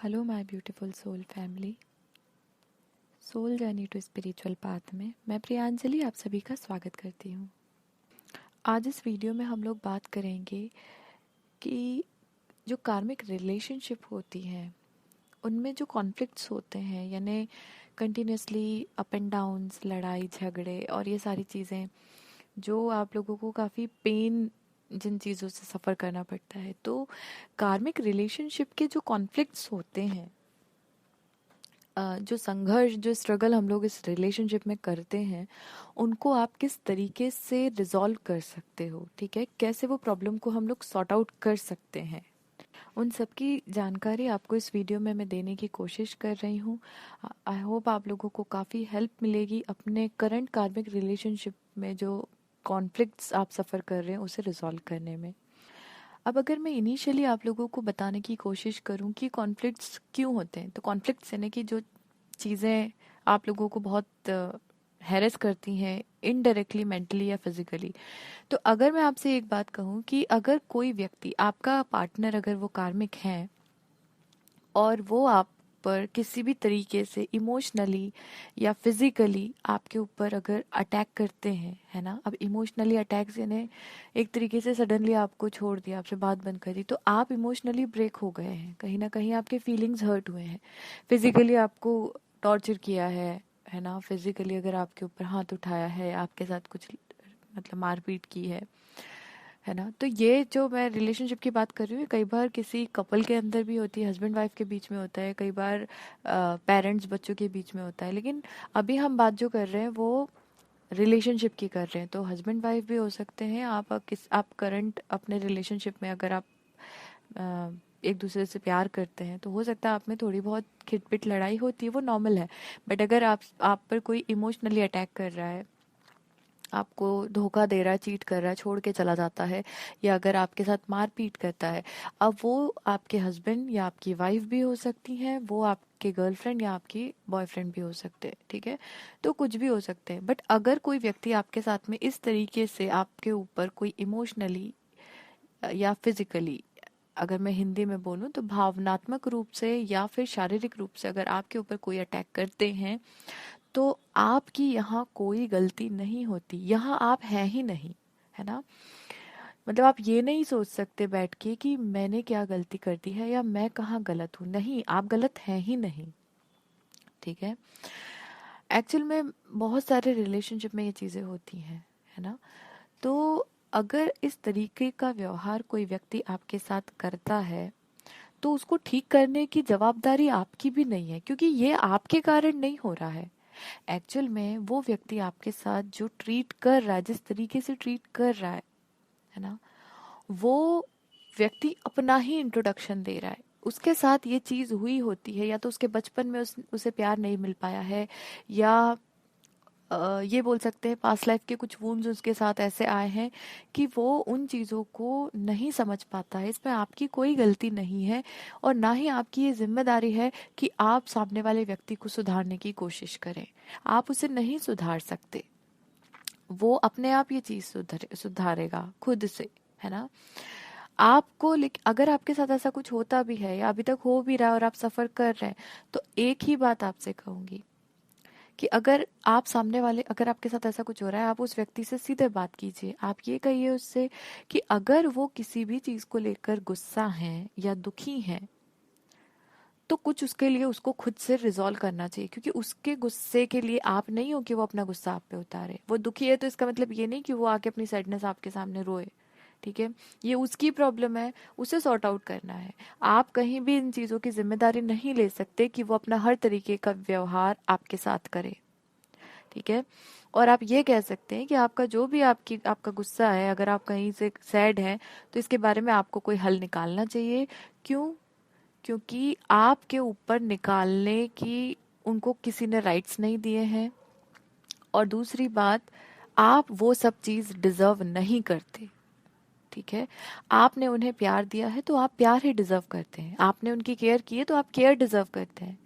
Hello my beautiful soul family. Soul journey to spiritual path में मैं प्रियांजलि आप सभी का स्वागत करती हूँ। आज इस वीडियो में हम लोग बात करेंगे कि जो कार्मिक रिलेशनशिप होती हैं उनमें जो कॉन्फ्लिक्ट्स होते हैं, यानी कंटिन्यूसली अप एंड डाउन्स, लड़ाई झगड़े और ये सारी चीज़ें जो आप लोगों को काफ़ी पेन, जिन चीज़ों से सफ़र करना पड़ता है। तो कार्मिक रिलेशनशिप के जो कॉन्फ्लिक्ट्स होते हैं, जो संघर्ष, जो स्ट्रगल हम लोग इस रिलेशनशिप में करते हैं, उनको आप किस तरीके से रिजॉल्व कर सकते हो, ठीक है, कैसे वो प्रॉब्लम को हम लोग सॉर्ट आउट कर सकते हैं, उन सब की जानकारी आपको इस वीडियो में मैं देने की कोशिश कर रही हूँ। आई होप आप लोगों को काफ़ी हेल्प मिलेगी अपने करंट कार्मिक रिलेशनशिप में जो कॉन्फ्लिक्ट्स आप सफ़र कर रहे हैं उसे रिजॉल्व करने में। अब अगर मैं इनिशियली आप लोगों को बताने की कोशिश करूं कि कॉन्फ्लिक्ट्स क्यों होते हैं, तो कॉन्फ्लिक्ट्स यानी कि जो चीज़ें आप लोगों को बहुत हैरेस करती हैं इनडायरेक्टली, मेंटली या फिजिकली। तो अगर मैं आपसे एक बात कहूं कि अगर कोई व्यक्ति, आपका पार्टनर, अगर वो कार्मिक है और वो आप पर किसी भी तरीके से इमोशनली या फिजिकली आपके ऊपर अगर अटैक करते हैं, है ना। अब इमोशनली अटैक्स यानी एक तरीके से सडनली आपको छोड़ दिया, आपसे बात बंद कर दी, तो आप इमोशनली ब्रेक हो गए हैं, कहीं ना कहीं आपके फीलिंग्स हर्ट हुए हैं। फिजिकली आपको टॉर्चर किया है ना। फिजिकली अगर आपके ऊपर हाथ उठाया है, आपके साथ कुछ मतलब मारपीट की है ना। तो ये जो मैं रिलेशनशिप की बात कर रही हूँ, कई बार किसी कपल के अंदर भी होती है, हस्बैंड वाइफ के बीच में होता है, कई बार पेरेंट्स बच्चों के बीच में होता है। लेकिन अभी हम बात जो कर रहे हैं वो रिलेशनशिप की कर रहे हैं, तो हस्बैंड वाइफ भी हो सकते हैं। आप करंट अपने रिलेशनशिप में अगर आप अ, एक दूसरे से प्यार करते हैं, तो हो सकता है आप में थोड़ी बहुत खिटपिट लड़ाई होती है, वो नॉर्मल है। बट अगर आप पर कोई इमोशनली अटैक कर रहा है, आपको धोखा दे रहा है, चीट कर रहा है, छोड़ के चला जाता है, या अगर आपके साथ मारपीट करता है, अब वो आपके हस्बैंड या आपकी वाइफ भी हो सकती हैं, वो आपके गर्लफ्रेंड या आपकी बॉयफ्रेंड भी हो सकते हैं, ठीक है। तो कुछ भी हो सकते हैं। बट अगर कोई व्यक्ति आपके साथ में इस तरीके से आपके ऊपर कोई इमोशनली या फिजिकली, अगर मैं हिंदी में बोलूं तो भावनात्मक रूप से या फिर शारीरिक रूप से अगर आपके ऊपर कोई अटैक करते हैं, तो आपकी यहाँ कोई गलती नहीं होती, यहाँ आप हैं ही नहीं, है ना। मतलब आप ये नहीं सोच सकते बैठ के कि मैंने क्या गलती कर दी है या मैं कहाँ गलत हूँ, नहीं, आप गलत हैं ही नहीं, ठीक है। एक्चुअल में बहुत सारे रिलेशनशिप में ये चीज़ें होती हैं, है ना। तो अगर इस तरीके का व्यवहार कोई व्यक्ति आपके साथ करता है, तो उसको ठीक करने की जवाबदारी आपकी भी नहीं है, क्योंकि ये आपके कारण नहीं हो रहा है। एक्चुअल में वो व्यक्ति आपके साथ जो ट्रीट कर रहा है, जिस तरीके से ट्रीट कर रहा है ना, वो व्यक्ति अपना ही इंट्रोडक्शन दे रहा है। उसके साथ ये चीज हुई होती है, या तो उसके बचपन में उसे प्यार नहीं मिल पाया है, या ये बोल सकते हैं पास्ट लाइफ के कुछ वुंड्स उसके साथ ऐसे आए हैं कि वो उन चीज़ों को नहीं समझ पाता है। इसमें आपकी कोई गलती नहीं है, और ना ही आपकी ये जिम्मेदारी है कि आप सामने वाले व्यक्ति को सुधारने की कोशिश करें। आप उसे नहीं सुधार सकते, वो अपने आप ये चीज़ सुधारेगा खुद से, है ना। आपको अगर आपके साथ ऐसा कुछ होता भी है या अभी तक हो भी रहा है और आप सफ़र कर रहे हैं, तो एक ही बात आपसे कहूंगी कि अगर आप सामने वाले, अगर आपके साथ ऐसा कुछ हो रहा है, आप उस व्यक्ति से सीधे बात कीजिए। आप ये कहिए उससे कि अगर वो किसी भी चीज को लेकर गुस्सा है या दुखी है, तो कुछ उसके लिए उसको खुद से रिजॉल्व करना चाहिए, क्योंकि उसके गुस्से के लिए आप नहीं हो कि वो अपना गुस्सा आप पे उतारे। वो दुखी है तो इसका मतलब ये नहीं कि वो आके अपनी सैडनेस आपके सामने रोए, ठीक है। ये उसकी प्रॉब्लम है, उसे सॉर्ट आउट करना है। आप कहीं भी इन चीजों की जिम्मेदारी नहीं ले सकते कि वो अपना हर तरीके का व्यवहार आपके साथ करे, ठीक है। और आप ये कह सकते हैं कि आपका जो भी आपका गुस्सा है, अगर आप कहीं से सैड हैं, तो इसके बारे में आपको कोई हल निकालना चाहिए। क्यों? क्योंकि आपके ऊपर निकालने की उनको किसी ने राइट्स नहीं दिए हैं। और दूसरी बात, आप वो सब चीज डिजर्व नहीं करते, ठीक है। आपने उन्हें प्यार दिया है तो आप प्यार ही डिजर्व करते हैं। आपने उनकी केयर की है तो आप केयर डिजर्व करते हैं।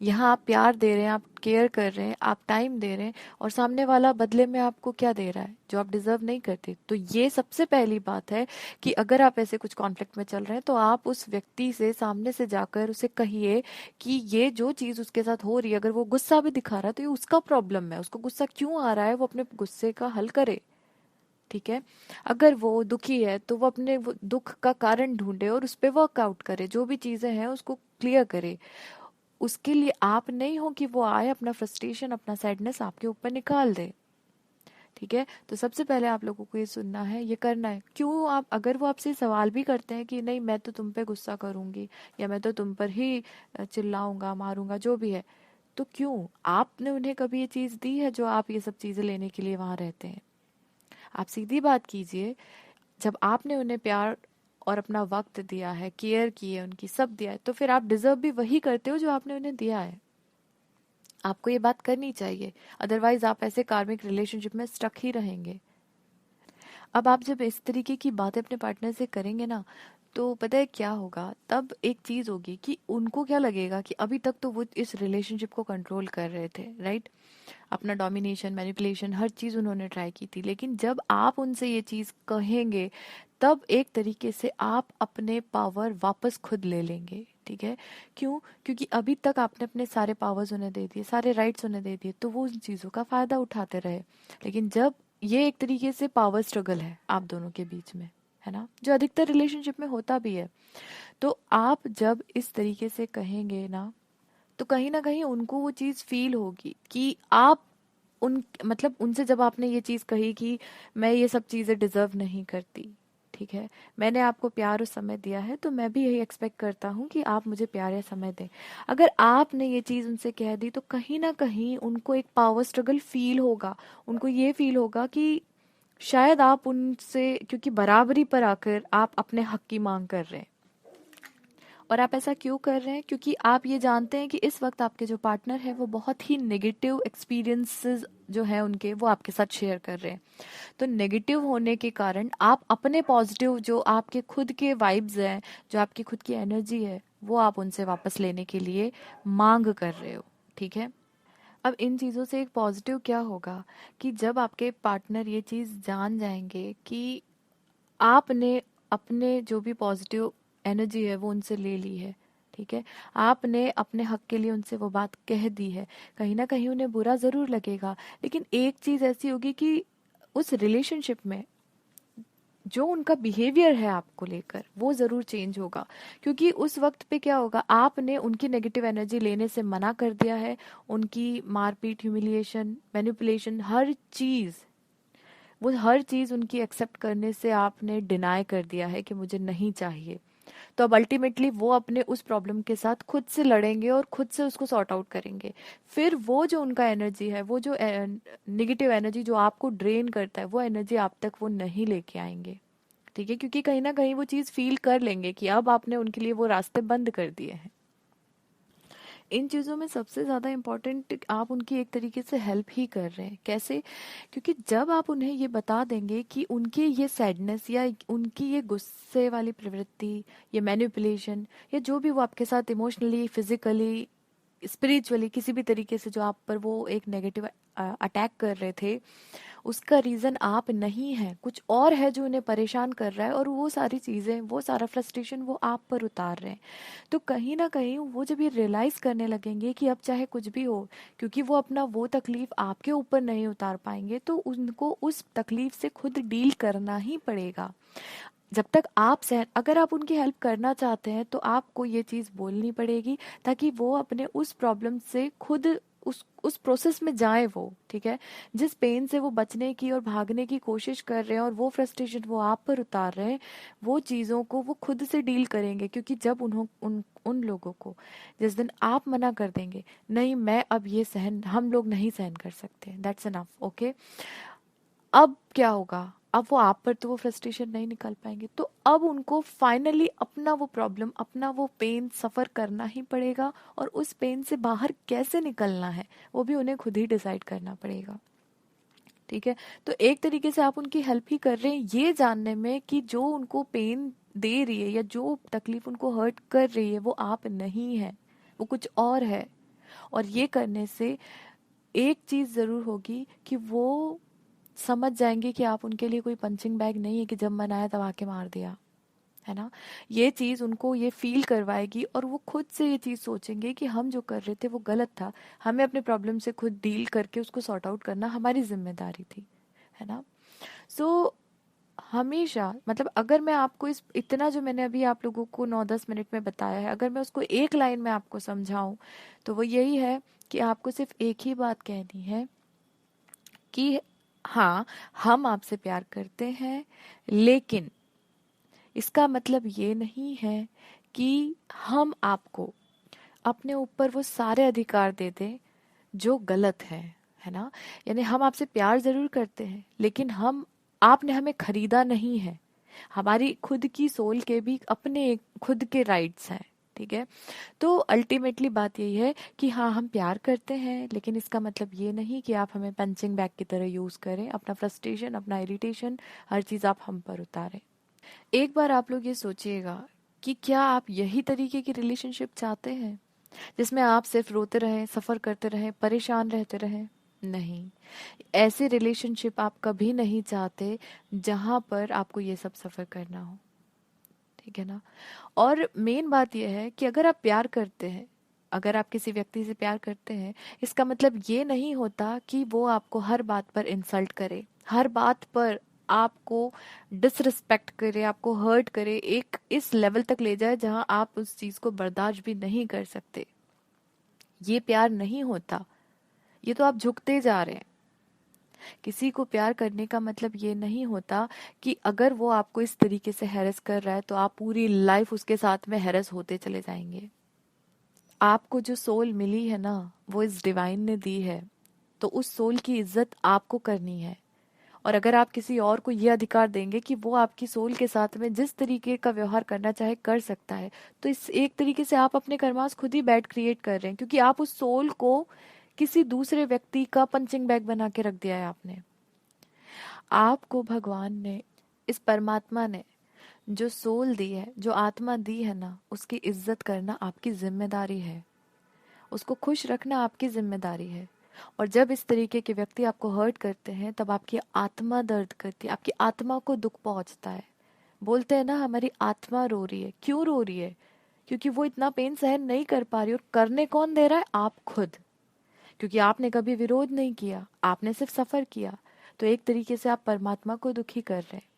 यहाँ आप प्यार दे रहे हैं, आप केयर कर रहे हैं, आप टाइम दे रहे हैं, और सामने वाला बदले में आपको क्या दे रहा है जो आप डिजर्व नहीं करते। तो ये सबसे पहली बात है कि अगर आप ऐसे कुछ कॉन्फ्लिक्ट में चल रहे हैं तो आप उस व्यक्ति से सामने से जाकर उसे कहिए कि ये जो चीज उसके साथ हो रही है, अगर वो गुस्सा भी दिखा रहा है तो ये उसका प्रॉब्लम है, उसको गुस्सा क्यों आ रहा है वो अपने गुस्से का हल करे। ठीक है। अगर वो दुखी है तो वो अपने वो दुख का कारण ढूंढे और उस पर वर्कआउट करे, जो भी चीजें हैं उसको क्लियर करे। उसके लिए आप नहीं हो कि वो आए अपना फ्रस्ट्रेशन, अपना सैडनेस आपके ऊपर निकाल दे। ठीक है। तो सबसे पहले आप लोगों को ये सुनना है, ये करना है। क्यों आप, अगर वो आपसे सवाल भी करते हैं कि नहीं मैं तो तुम पे गुस्सा करूंगी या मैं तो तुम पर ही चिल्लाऊंगा मारूंगा जो भी है, तो क्यों, आपने उन्हें कभी ये चीज दी है जो आप ये सब चीजें लेने के लिए वहां रहते हैं? आप सीधी बात कीजिए। जब आपने उन्हें प्यार और अपना वक्त दिया है, केयर की है उनकी, सब दिया है, तो फिर आप डिजर्व भी वही करते हो जो आपने उन्हें दिया है। आपको ये बात करनी चाहिए, अदरवाइज आप ऐसे कार्मिक रिलेशनशिप में स्टक ही रहेंगे। अब आप जब इस तरीके की बातें अपने पार्टनर से करेंगे ना, तो पता है क्या होगा, तब एक चीज होगी कि उनको क्या लगेगा कि अभी तक तो वो इस रिलेशनशिप को कंट्रोल कर रहे थे, राइट? अपना डोमिनेशन, मैनिपुलेशन, हर चीज उन्होंने ट्राई की थी, लेकिन जब आप उनसे ये चीज कहेंगे तब एक तरीके से आप अपने पावर वापस खुद ले लेंगे। ठीक है। क्यों? क्योंकि अभी तक आपने अपने सारे पावर्स उन्हें दे दिए, सारे राइट्स उन्हें दे दिए, तो वो उन चीजों का फायदा उठाते रहे। लेकिन जब ये एक तरीके से पावर स्ट्रगल है आप दोनों के बीच में, है ना, जो अधिकतर रिलेशनशिप में होता भी है, तो आप जब इस तरीके से कहेंगे तो कहीं ना कहीं उनको वो चीज फील होगी कि आप उन, मतलब उनसे जब आपने ये चीज कही कि मैं ये सब चीजें डिजर्व नहीं करती, ठीक है, मैंने आपको प्यार और समय दिया है तो मैं भी यही एक्सपेक्ट करता हूँ कि आप मुझे प्यार या समय दें। अगर आपने ये चीज उनसे कह दी तो कहीं ना कहीं उनको एक पावर स्ट्रगल फील होगा। उनको ये फील होगा कि शायद आप उनसे, क्योंकि बराबरी पर आकर आप अपने हक की मांग कर रहे हैं। और आप ऐसा क्यों कर रहे हैं? क्योंकि आप ये जानते हैं कि इस वक्त आपके जो पार्टनर है वो बहुत ही नेगेटिव एक्सपीरियंसेस जो है उनके, वो आपके साथ शेयर कर रहे हैं। तो नेगेटिव होने के कारण आप अपने पॉजिटिव जो आपके खुद के वाइब्स हैं, जो आपकी खुद की एनर्जी है, वो आप उनसे वापस लेने के लिए मांग कर रहे हो। ठीक है। अब इन चीज़ों से एक पॉजिटिव क्या होगा कि जब आपके पार्टनर ये चीज़ जान जाएंगे कि आपने अपने जो भी पॉजिटिव एनर्जी है वो उनसे ले ली है, ठीक है, आपने अपने हक के लिए उनसे वो बात कह दी है, कहीं ना कहीं उन्हें बुरा जरूर लगेगा। लेकिन एक चीज ऐसी होगी कि उस रिलेशनशिप में जो उनका बिहेवियर है आपको लेकर वो जरूर चेंज होगा। क्योंकि उस वक्त पे क्या होगा, आपने उनकी नेगेटिव एनर्जी लेने से मना कर दिया है। उनकी मारपीट, ह्यूमिलिएशन, मैनिपुलेशन, हर चीज, वो हर चीज उनकी एक्सेप्ट करने से आपने डिनाई कर दिया है कि मुझे नहीं चाहिए। तो अब अल्टीमेटली वो अपने उस प्रॉब्लम के साथ खुद से लड़ेंगे और खुद से उसको सॉर्ट आउट करेंगे। फिर वो जो उनका एनर्जी है, वो जो निगेटिव एनर्जी जो आपको ड्रेन करता है, वो एनर्जी आप तक वो नहीं लेके आएंगे। ठीक है। क्योंकि कहीं ना कहीं वो चीज फील कर लेंगे कि अब आपने उनके लिए वो रास्ते बंद कर दिए हैं। इन चीज़ों में सबसे ज़्यादा इम्पोर्टेंट, आप उनकी एक तरीके से हेल्प ही कर रहे हैं। कैसे? क्योंकि जब आप उन्हें ये बता देंगे कि उनकी ये सैडनेस या उनकी ये गुस्से वाली प्रवृत्ति, ये मैनिपुलेशन, या जो भी वो आपके साथ इमोशनली, फिजिकली, स्पिरिचुअली किसी भी तरीके से जो आप पर वो एक नेगेटिव अटैक कर रहे थे, उसका रीजन आप नहीं है, कुछ और है जो उन्हें परेशान कर रहा है, और वो सारी चीजें, वो सारा फ्रस्ट्रेशन वो आप पर उतार रहे हैं। तो कहीं ना कहीं वो जब ये रियलाइज करने लगेंगे कि अब चाहे कुछ भी हो, क्योंकि वो अपना वो तकलीफ आपके ऊपर नहीं उतार पाएंगे, तो उनको उस तकलीफ से खुद डील करना ही पड़ेगा। जब तक आप सहन, अगर आप उनकी हेल्प करना चाहते हैं तो आपको ये चीज बोलनी पड़ेगी, ताकि वो अपने उस प्रॉब्लम से खुद उस प्रोसेस में जाए वो। ठीक है। जिस पेन से वो बचने की और भागने की कोशिश कर रहे हैं और वो फ्रस्ट्रेशन वो आप पर उतार रहे हैं, वो चीजों को वो खुद से डील करेंगे। क्योंकि जब उन्हों उन उन लोगों को जिस दिन आप मना कर देंगे, नहीं मैं अब ये सहन, हम लोग नहीं सहन कर सकते, दैट्स एनफ, ओके, अब क्या होगा, अब वो आप पर तो वो फ्रस्ट्रेशन नहीं निकाल पाएंगे, तो अब उनको फाइनली अपना वो प्रॉब्लम, अपना वो पेन सफर करना ही पड़ेगा। और उस पेन से बाहर कैसे निकलना है वो भी उन्हें खुद ही डिसाइड करना पड़ेगा। ठीक है। तो एक तरीके से आप उनकी हेल्प ही कर रहे हैं ये जानने में कि जो उनको पेन दे रही है या जो तकलीफ उनको हर्ट कर रही है वो आप नहीं है, वो कुछ और है। और ये करने से एक चीज जरूर होगी कि वो समझ जाएंगे कि आप उनके लिए कोई पंचिंग बैग नहीं है कि जब मन आया तब आके मार दिया, है ना। ये चीज उनको ये फील करवाएगी और वो खुद से ये चीज सोचेंगे कि हम जो कर रहे थे वो गलत था, हमें अपने प्रॉब्लम से खुद डील करके उसको सॉर्ट आउट करना हमारी जिम्मेदारी थी, है ना। सो हमेशा, मतलब अगर मैं आपको इस इतना जो मैंने अभी आप लोगों को 9-10 मिनट में बताया है, अगर मैं उसको एक लाइन में आपको समझाऊं तो वो यही है कि आपको सिर्फ एक ही बात कहनी है कि हाँ, हम आपसे प्यार करते हैं, लेकिन इसका मतलब ये नहीं है कि हम आपको अपने ऊपर वो सारे अधिकार दे दें जो गलत है ना। यानी हम आपसे प्यार जरूर करते हैं, लेकिन हम आपने हमें खरीदा नहीं है। हमारी खुद की सोल के भी अपने खुद के राइट्स हैं, ठीक है। तो अल्टीमेटली बात यही है कि हाँ, हम प्यार करते हैं, लेकिन इसका मतलब ये नहीं कि आप हमें पंचिंग बैग की तरह यूज करें, अपना फ्रस्ट्रेशन, अपना इरिटेशन, हर चीज आप हम पर उतारें। एक बार आप लोग ये सोचिएगा कि क्या आप यही तरीके की रिलेशनशिप चाहते हैं जिसमें आप सिर्फ रोते रहें, सफर करते रहें, परेशान रहते रहें? नहीं, ऐसी रिलेशनशिप आप कभी नहीं चाहते जहां पर आपको ये सब सफर करना हो, ठीक है ना। और मेन बात यह है कि अगर आप प्यार करते हैं, अगर आप किसी व्यक्ति से प्यार करते हैं, इसका मतलब ये नहीं होता कि वो आपको हर बात पर इंसल्ट करे, हर बात पर आपको डिसरिस्पेक्ट करे, आपको हर्ट करे, एक इस लेवल तक ले जाए जहां आप उस चीज को बर्दाश्त भी नहीं कर सकते। ये प्यार नहीं होता, ये तो आप झुकते जा रहे हैं। किसी को प्यार करने का मतलब ये नहीं होता कि अगर वो आपको इस तरीके से हैरेस कर रहा है तो आप पूरी लाइफ उसके साथ में हैरेस होते चले जाएंगे। आपको जो सोल मिली है ना, वो इस डिवाइन ने दी है, तो उस सोल की इज्जत आपको करनी है। और अगर आप किसी और को ये अधिकार देंगे कि वो आपकी सोल के साथ में जिस तरीके का व्यवहार करना चाहे कर सकता है, तो इस एक तरीके से आप अपने कर्मास खुद ही बैड क्रिएट कर रहे हैं, क्योंकि आप उस सोल को किसी दूसरे व्यक्ति का पंचिंग बैग बना के रख दिया है आपने। आपको भगवान ने, इस परमात्मा ने जो सोल दी है, जो आत्मा दी है ना, उसकी इज्जत करना आपकी जिम्मेदारी है, उसको खुश रखना आपकी जिम्मेदारी है। और जब इस तरीके के व्यक्ति आपको हर्ट करते हैं तब आपकी आत्मा दर्द करती है, आपकी आत्मा को दुख पहुंचता है। बोलते हैं ना, हमारी आत्मा रो रही है। क्यों रो रही है? क्योंकि वो इतना पेन सहन नहीं कर पा रही, और करने कौन दे रहा है? आप खुद। क्योंकि आपने कभी विरोध नहीं किया, आपने सिर्फ सफर किया। तो एक तरीके से आप परमात्मा को दुखी कर रहे हैं।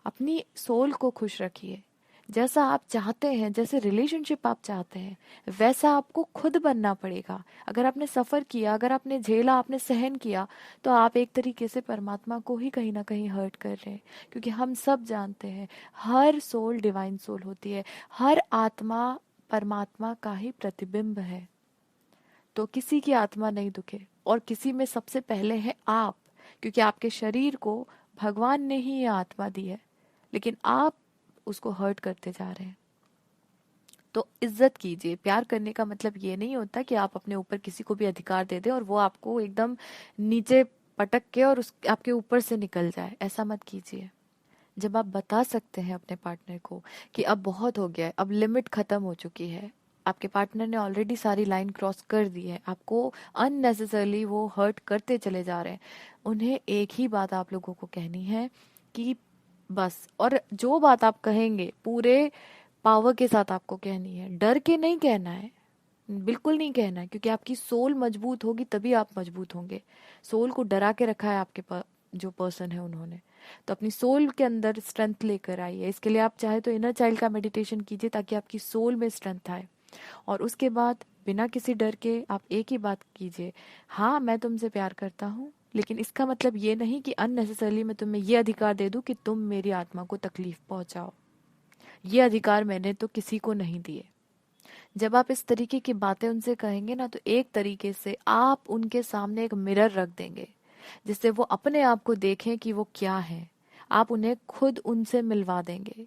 अपनी सोल को खुश रखिए। जैसा आप चाहते हैं, जैसे रिलेशनशिप आप चाहते हैं, वैसा आपको खुद बनना पड़ेगा। अगर आपने सफर किया, अगर आपने झेला, आपने सहन किया, तो आप एक तरीके से परमात्मा को ही कहीं ना कहीं हर्ट कर रहे हैं। क्योंकि हम सब जानते हैं, हर सोल डिवाइन सोल होती है, हर आत्मा परमात्मा का ही प्रतिबिंब है। तो किसी की आत्मा नहीं दुखे, और किसी में सबसे पहले है आप, क्योंकि आपके शरीर को भगवान ने ही ये आत्मा दी है, लेकिन आप उसको हर्ट करते जा रहे हैं। तो इज्जत कीजिए। प्यार करने का मतलब ये नहीं होता कि आप अपने ऊपर किसी को भी अधिकार दे दें और वो आपको एकदम नीचे पटक के और उस आपके ऊपर से निकल जाए, ऐसा मत कीजिए। जब आप बता सकते हैं अपने पार्टनर को कि अब बहुत हो गया है, अब लिमिट खत्म हो चुकी है, आपके पार्टनर ने ऑलरेडी सारी लाइन क्रॉस कर दी है, आपको अननेसेसरली वो हर्ट करते चले जा रहे हैं, उन्हें एक ही बात आप लोगों को कहनी है कि बस। और जो बात आप कहेंगे पूरे पावर के साथ आपको कहनी है, डर के नहीं कहना है, बिल्कुल नहीं कहना है, क्योंकि आपकी सोल मजबूत होगी तभी आप मजबूत होंगे। सोल को डरा के रखा है आपके जो पर्सन है उन्होंने। तो अपनी सोल के अंदर स्ट्रेंथ लेकर आइए। इसके लिए आप चाहे तो इनर चाइल्ड का मेडिटेशन कीजिए, ताकि आपकी सोल में स्ट्रेंथ आए। और उसके बाद बिना किसी डर के आप एक ही बात कीजिए, हाँ, मैं तुमसे प्यार करता हूँ, लेकिन इसका मतलब ये नहीं कि अननेसेसरली मैं तुम्हें ये अधिकार दे दूं कि तुम मेरी आत्मा को तकलीफ पहुंचाओ। ये अधिकार मैंने तो किसी को नहीं दिए। जब आप इस तरीके की बातें उनसे कहेंगे ना, तो एक तरीके से आप उनके सामने एक मिरर रख देंगे, जिससे वो अपने आप को देखें कि वो क्या है। आप उन्हें खुद उनसे मिलवा देंगे,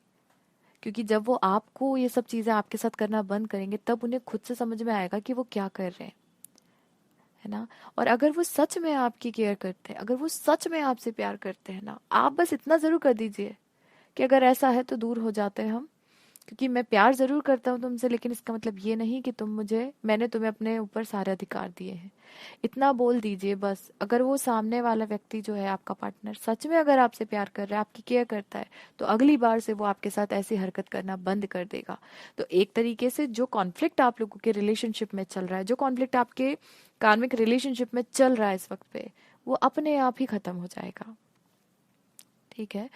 क्योंकि जब वो आपको ये सब चीजें आपके साथ करना बंद करेंगे, तब उन्हें खुद से समझ में आएगा कि वो क्या कर रहे हैं, है ना। और अगर वो सच में आपकी केयर करते हैं, अगर वो सच में आपसे प्यार करते हैं ना, आप बस इतना जरूर कर दीजिए कि अगर ऐसा है तो दूर हो जाते हैं हम, क्योंकि मैं प्यार जरूर करता हूँ तुमसे, लेकिन इसका मतलब ये नहीं कि मैंने तुम्हें अपने ऊपर सारे अधिकार दिए हैं। इतना बोल दीजिए बस। अगर वो सामने वाला व्यक्ति जो है, आपका पार्टनर, सच में अगर आपसे प्यार कर रहा है, आपकी केयर करता है, तो अगली बार से वो आपके साथ ऐसी हरकत करना बंद कर देगा। तो एक तरीके से जो कॉन्फ्लिक्ट आप लोगों के रिलेशनशिप में चल रहा है, जो कॉन्फ्लिक्ट आपके कार्मिक रिलेशनशिप में चल रहा है इस वक्त पे, वो अपने आप ही खत्म हो जाएगा। ठीक है।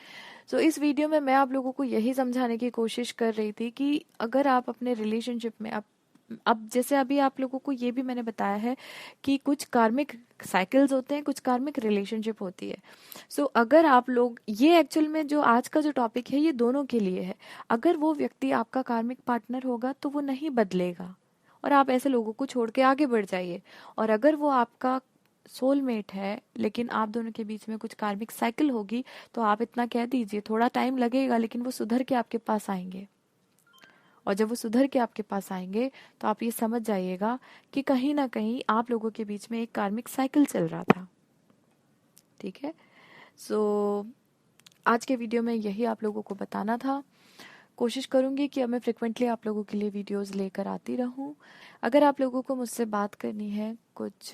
सो इस वीडियो में मैं आप लोगों को यही समझाने की कोशिश कर रही थी कि अगर आप अपने रिलेशनशिप में, आप अब जैसे अभी आप लोगों को ये भी मैंने बताया है कि कुछ कार्मिक साइकिल्स होते हैं, कुछ कार्मिक रिलेशनशिप होती है। सो अगर आप लोग, ये एक्चुअल में जो आज का जो टॉपिक है ये दोनों के लिए है। अगर वो व्यक्ति आपका कार्मिक पार्टनर होगा तो वो नहीं बदलेगा, और आप ऐसे लोगों को छोड़ के आगे बढ़ जाइए। और अगर वो आपका सोलमेट है, लेकिन आप दोनों के बीच में कुछ कार्मिक साइकिल होगी, तो आप इतना कह दीजिए, थोड़ा टाइम लगेगा लेकिन वो सुधर के आपके पास आएंगे। और जब वो सुधर के आपके पास आएंगे तो आप ये समझ जाइएगा कि कहीं ना कहीं आप लोगों के बीच में एक कार्मिक साइकिल चल रहा था। ठीक है। सो आज के वीडियो में यही आप लोगों को बताना था। कोशिश करूंगी कि अब मैं फ्रिक्वेंटली आप लोगों के लिए वीडियोस लेकर आती रहूं। अगर आप लोगों को मुझसे बात करनी है, कुछ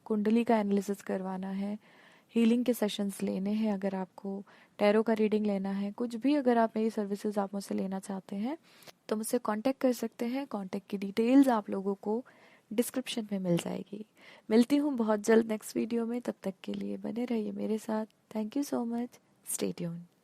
कुंडली का एनालिसिस करवाना है, हीलिंग के सेशंस लेने हैं, अगर आपको टैरो का रीडिंग लेना है, कुछ भी अगर आप मेरी सर्विसेज आप मुझसे लेना चाहते हैं, तो मुझसे कांटेक्ट कर सकते हैं। कांटेक्ट की डिटेल्स आप लोगों को डिस्क्रिप्शन में मिल जाएगी। मिलती हूँ बहुत जल्द नेक्स्ट वीडियो में। तब तक के लिए बने रहिए मेरे साथ। Thank you so much. Stay tuned.